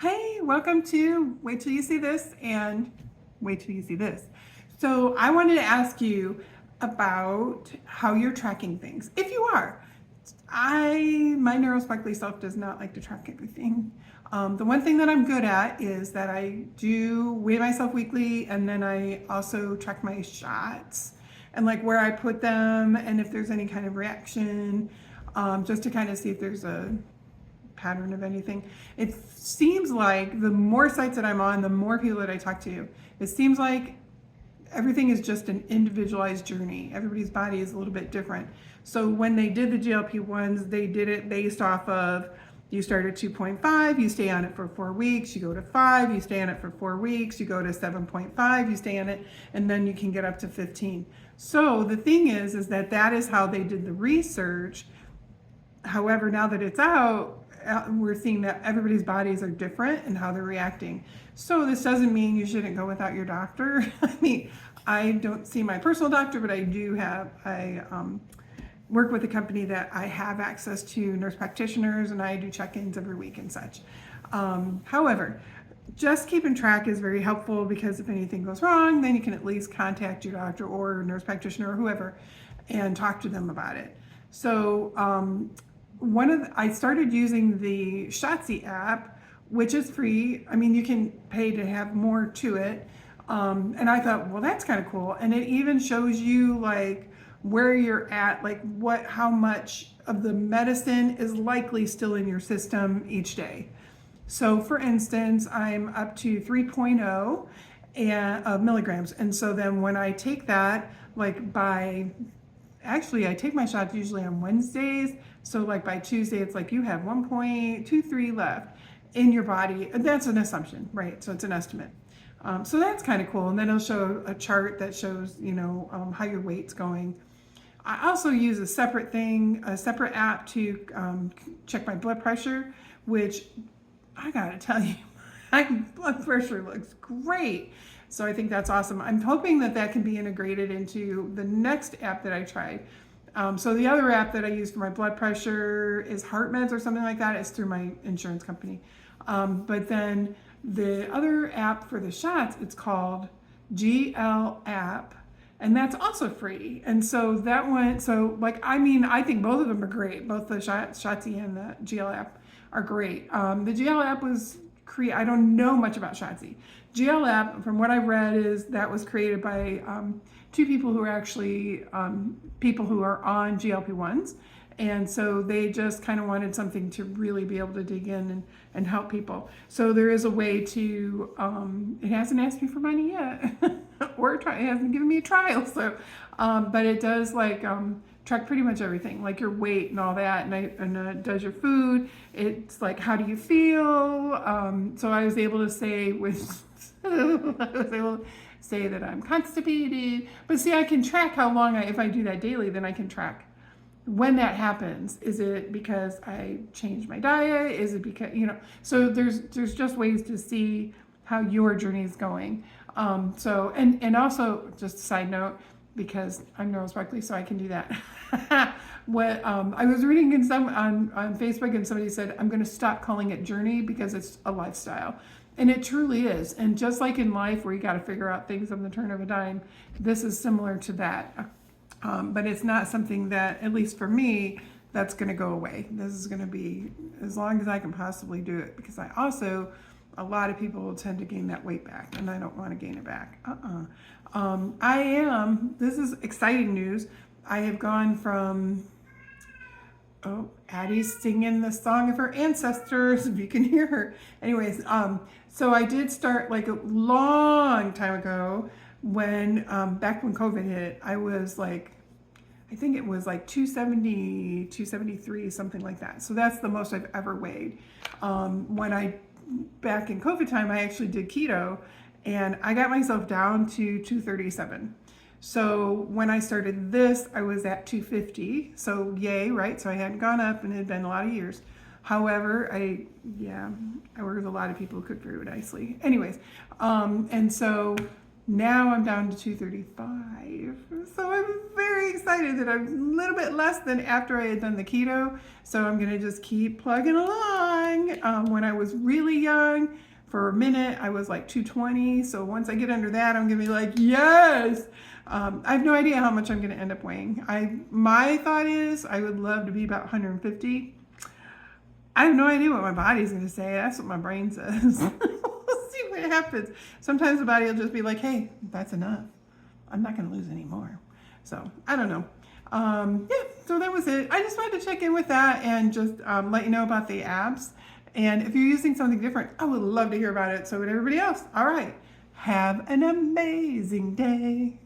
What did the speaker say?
Hey, welcome to Wait Till You See This and Wait Till You See This. So, I wanted to ask you about how you're tracking things. If you are, my neurosparkly self does not like to track everything. The one thing that I'm good at is that I do weigh myself weekly, and then I also track my shots and like where I put them and if there's any kind of reaction, just to kind of see if there's a pattern of anything. It seems like the more sites that I'm on, the more people that I talk to, it seems like everything is just an individualized journey. Everybody's body is a little bit different. So when they did the GLP-1s, they did it based off of you start at 2.5, you stay on it for 4 weeks, you go to 5, you stay on it for 4 weeks, you go to 7.5, you stay on it, and then you can get up to 15. So the thing is that is how they did the research. However, now that it's out, we're seeing that everybody's bodies are different and how they're reacting. So this doesn't mean you shouldn't go without your doctor. I mean, I don't see my personal doctor, but I work with a company that I have access to nurse practitioners, and I do check-ins every week and such. However, just keeping track is very helpful because if anything goes wrong, then you can at least contact your doctor or nurse practitioner or whoever and talk to them about it. So I started using the Shotzi app, which is free. I mean, you can pay to have more to it. And I thought, well, that's kind of cool. And it even shows you like where you're at, like how much of the medicine is likely still in your system each day. So for instance, I'm up to 3.0 milligrams. And so then when I take that, I take my shots usually on Wednesdays. So like by Tuesday, it's like you have 1.23 left in your body. And that's an assumption, right? So it's an estimate. So that's kind of cool. And then it'll show a chart that shows, how your weight's going. I also use a separate app to check my blood pressure, which I gotta tell you, my blood pressure looks great. So I think that's awesome. I'm hoping that can be integrated into the next app that I tried. So the other app that I use for my blood pressure is HeartMeds or something like that. It's through my insurance company. But then the other app for the shots, it's called GL app. And that's also free. And so that one, I think both of them are great. Both the Shotzi and the GL app are great. The GL app I don't know much about Shotzi. GL app, from what I read, was created by two people who are actually people who are on GLP-1s. And so they just kind of wanted something to really be able to dig in and help people. So there is a way to, it hasn't asked me for money yet, or it hasn't given me a trial. So, but it does track pretty much everything, like your weight and all that, and it does your food. It's like, how do you feel? So I was able to say that I'm constipated. But see, I can track how long if I do that daily, then I can track when that happens. Is it because I changed my diet? Is it because, so there's just ways to see how your journey is going. So, and also just a side note, because I'm neurosparkly, so I can do that. I was reading on Facebook, and somebody said, I'm going to stop calling it journey because it's a lifestyle. And it truly is. And just like in life where you got to figure out things on the turn of a dime, this is similar to that. But it's not something that, at least for me, that's going to go away. This is going to be as long as I can possibly do it, because a lot of people will tend to gain that weight back, and I don't want to gain it back. This is exciting news. I have gone from, Addie's singing the song of her ancestors, if you can hear her. Anyways, so I did start like a long time ago when, back when COVID hit. I was like, I think it was like 270, 273, something like that. So that's the most I've ever weighed. Back in COVID time, I actually did keto, and I got myself down to 237. So when I started this, I was at 250. So yay, right? So I hadn't gone up, and it had been a lot of years. However, I work with a lot of people who cook very nicely. Anyways, and so now I'm down to 235. So I'm very excited that I'm a little bit less than after I had done the keto. So I'm going to just keep plugging along. young, when I was really young. For a minute, I was like 220. So once I get under that, I'm gonna be like, yes. I have no idea how much I'm gonna end up weighing. My thought is I would love to be about 150. I have no idea what my body's gonna say. That's what my brain says. We'll see what happens. Sometimes the body will just be like, hey, that's enough. I'm not gonna lose any more. So I don't know. Yeah, so that was it. I just wanted to check in with that and just let you know about the abs. And if you're using something different, I would love to hear about it. So would everybody else. All right. Have an amazing day.